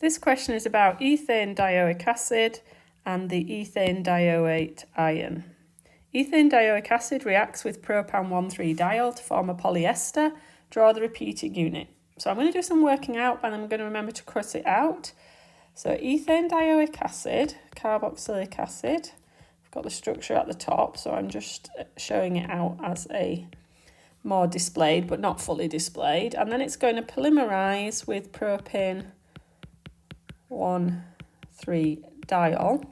This question is about ethane dioic acid and the ethane dioate ion. Ethane dioic acid reacts with propan 1,3-diol to form a polyester. Draw the repeating unit. So I'm going to do some working out and I'm going to remember to cross it out. So ethane dioic acid, carboxylic acid. I've got the structure at the top, so I'm just showing it out as a more displayed but not fully displayed. And then it's going to polymerize with propane 1,3-diol.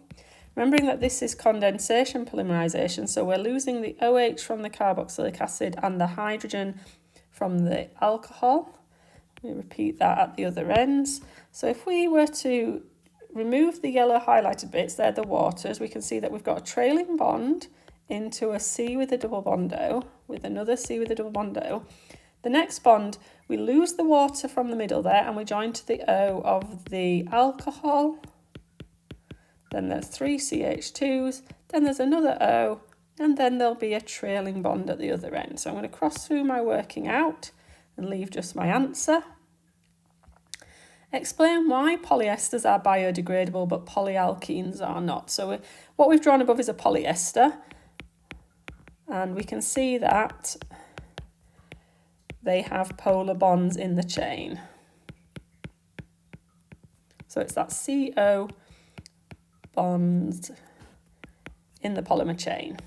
Remembering that this is condensation polymerization, so we're losing the OH from the carboxylic acid and the hydrogen from the alcohol. Let me repeat that at the other ends. So if we were to remove the yellow highlighted bits, they're the waters, we can see that we've got a trailing bond into a C with a double bond O, with another C with a double bond O. The next bond, we lose the water from the middle there and we join to the O of the alcohol. Then there's 3 CH2s, then there's another O, and then there'll be a trailing bond at the other end. So I'm going to cross through my working out and leave just my answer. Explain why polyesters are biodegradable but polyalkenes are not. So what we've drawn above is a polyester, and we can see that they have polar bonds in the chain. So it's that CO bonds in the polymer chain.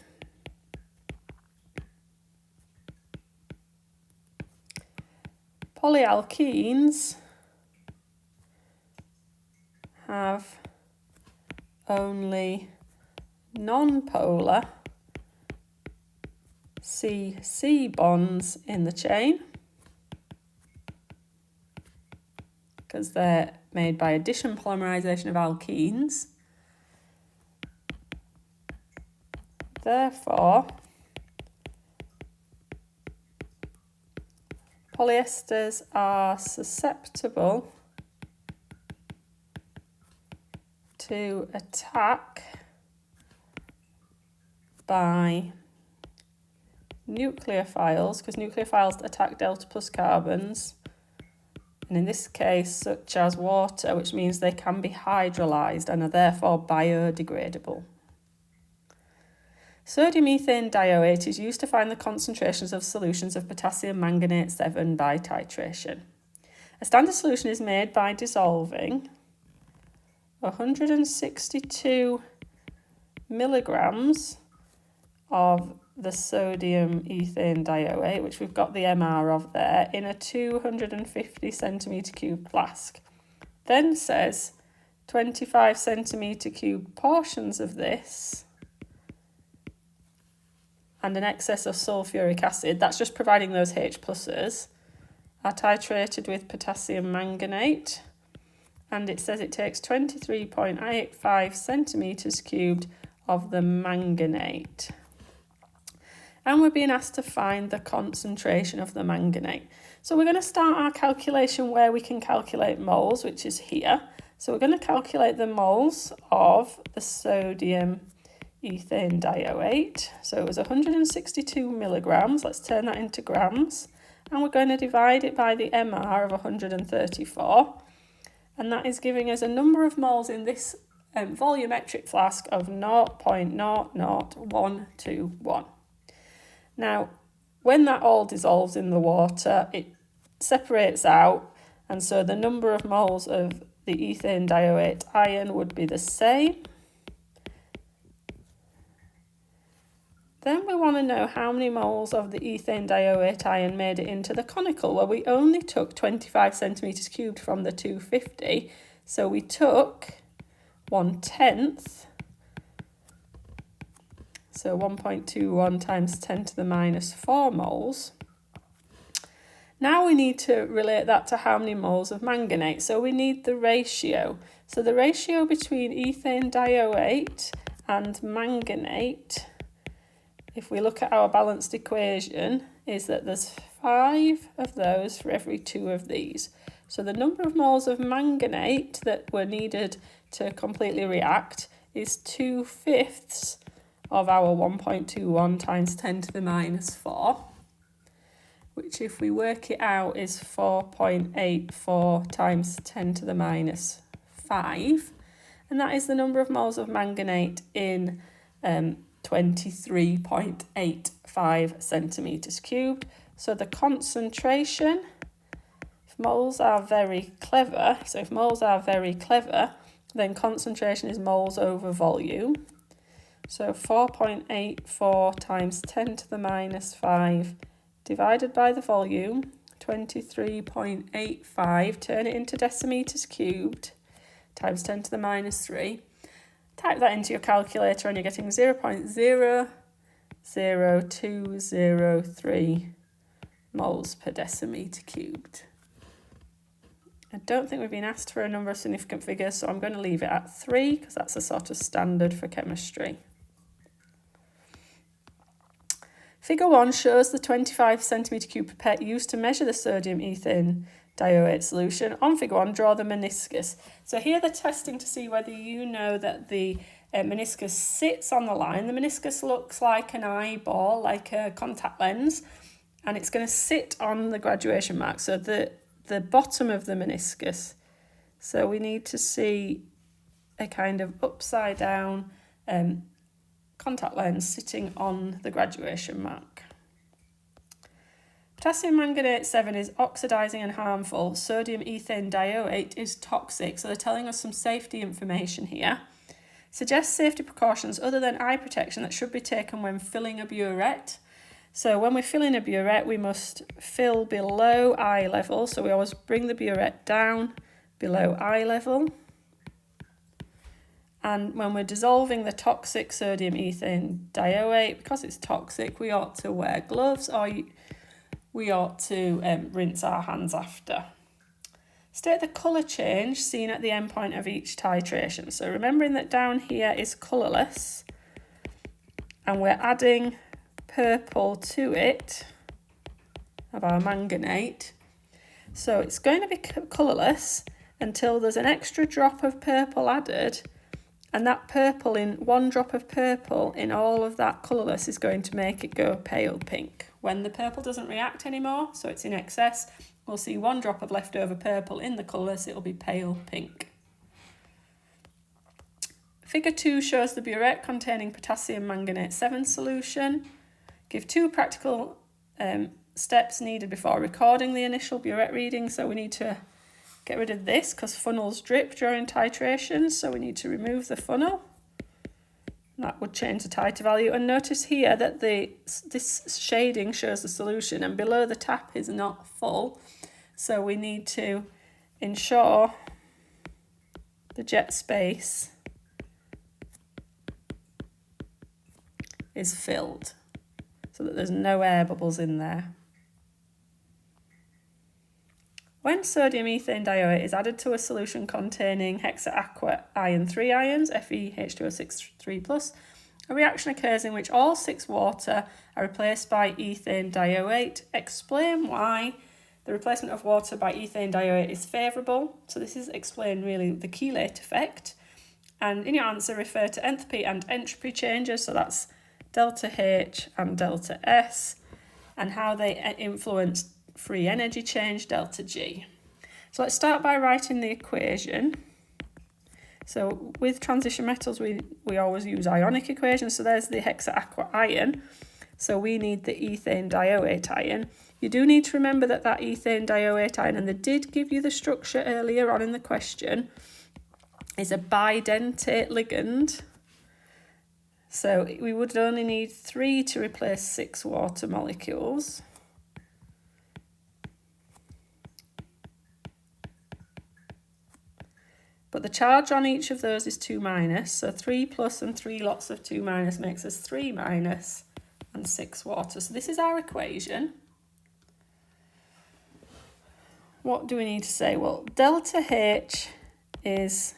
Polyalkenes have only non-polar C-C bonds in the chain because they're made by addition polymerization of alkenes. Therefore, polyesters are susceptible to attack by nucleophiles, because nucleophiles attack delta plus carbons, and in this case such as water, which means they can be hydrolyzed and are therefore biodegradable. Sodium ethane dioate is used to find the concentrations of solutions of potassium manganate 7 by titration. A standard solution is made by dissolving 162 milligrams of the sodium ethane dioate, which we've got the MR of there, in a 250 centimetre cube flask. Then says 25 centimetre cube portions of this and an excess of sulfuric acid, that's just providing those H pluses, are titrated with potassium manganate, and it says it takes 23.85 centimetres cubed of the manganate. And we're being asked to find the concentration of the manganate. So we're going to start our calculation where we can calculate moles, which is here. So we're going to calculate the moles of the sodium ethane dioate. So it was 162 milligrams. Let's turn that into grams. And we're going to divide it by the MR of 134. And that is giving us a number of moles in this volumetric flask of 0.00121. Now, when that all dissolves in the water, it separates out, and so the number of moles of the ethane dioate ion would be the same. Then we want to know how many moles of the ethane dioate ion made it into the conical. Well, we only took 25 centimetres cubed from the 250, so we took 1/10. So 1.21 times 10 to the minus 4 moles. Now we need to relate that to how many moles of manganate. So we need the ratio. So the ratio between ethane dioate and manganate, if we look at our balanced equation, is that there's 5 of those for every 2 of these. So the number of moles of manganate that were needed to completely react is 2/5 of our 1.21 times 10 to the minus 4, which if we work it out is 4.84 times 10 to the minus 5, and that is the number of moles of manganate in 23.85 centimetres cubed. So the concentration, if moles are very clever, then concentration is moles over volume. So 4.84 times 10 to the minus 5 divided by the volume, 23.85, turn it into decimetres cubed, times 10 to the minus 3. Type that into your calculator and you're getting 0.00203 moles per decimetre cubed. I don't think we've been asked for a number of significant figures, so I'm going to leave it at 3 because that's a sort of standard for chemistry. Figure 1 shows the 25 centimetre cube pipette used to measure the sodium ethane dioate solution. On figure 1, draw the meniscus. So here they're testing to see whether you know that the meniscus sits on the line. The meniscus looks like an eyeball, like a contact lens, and it's going to sit on the graduation mark, so the bottom of the meniscus. So we need to see a kind of upside down contact lens sitting on the graduation mark. Potassium manganate 7 is oxidizing and harmful. Sodium ethane dioate is toxic. So they're telling us some safety information here. Suggest safety precautions other than eye protection that should be taken when filling a burette. So when we're filling a burette, we must fill below eye level. So we always bring the burette down below eye level. And when we're dissolving the toxic sodium ethane dioate, because it's toxic, we ought to wear gloves, or we ought to rinse our hands after. State the colour change seen at the end point of each titration. So remembering that down here is colourless, and we're adding purple to it, of our manganate. So it's going to be colourless until there's an extra drop of purple added, and that purple, in one drop of purple in all of that colourless, is going to make it go pale pink. When the purple doesn't react anymore, so it's in excess, we'll see one drop of leftover purple in the colourless, it'll be pale pink. Figure 2 shows the burette containing potassium manganate 7 solution. Give 2 practical steps needed before recording the initial burette reading. So we need to get rid of this because funnels drip during titration, so we need to remove the funnel. That would change the titer value. And notice here that this shading shows the solution, and below the tap is not full. So we need to ensure the jet space is filled so that there's no air bubbles in there. When sodium ethane dioate is added to a solution containing hexaaqua iron 3 ions, FeH2O6 3+, a reaction occurs in which all 6 water are replaced by ethane dioate. Explain why the replacement of water by ethane dioate is favourable. So this is explain really the chelate effect. And in your answer, refer to enthalpy and entropy changes, so that's delta H and delta S, and how they influence free energy change, delta G. So let's start by writing the equation. So with transition metals, we always use ionic equations. So there's the hexaaqua ion. So we need the ethane dioate ion. You do need to remember that ethane dioate ion, and they did give you the structure earlier on in the question, is a bidentate ligand. So we would only need 3 to replace 6 water molecules. But the charge on each of those is 2-, so 3+ and 3 lots of 2- makes us 3- and 6 water. So this is our equation. What do we need to say? Well, delta H is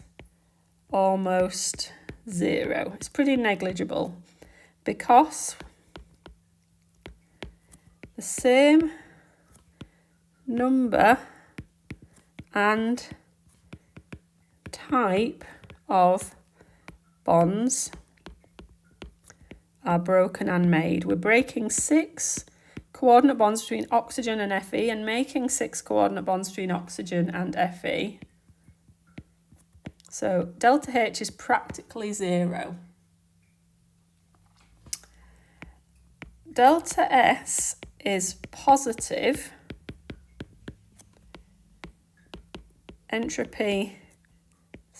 almost 0. It's pretty negligible because the same number and type of bonds are broken and made. We're breaking 6 coordinate bonds between oxygen and Fe and making 6 coordinate bonds between oxygen and Fe. So delta H is practically 0. Delta S is positive. Entropy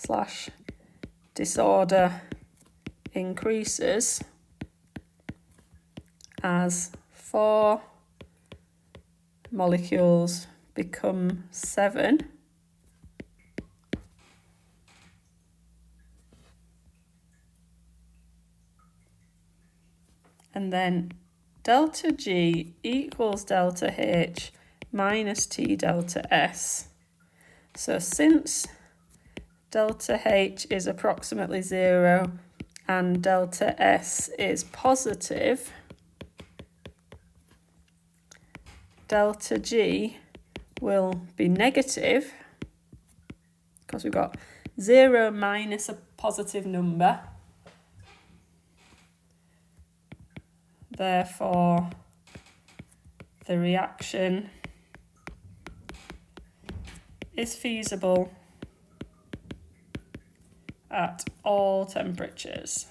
/ disorder increases as 4 molecules become 7. And then delta G equals delta H minus T delta S. So since delta H is approximately 0 and delta S is positive, delta G will be negative because we've got 0 minus a positive number. Therefore, the reaction is feasible at all temperatures.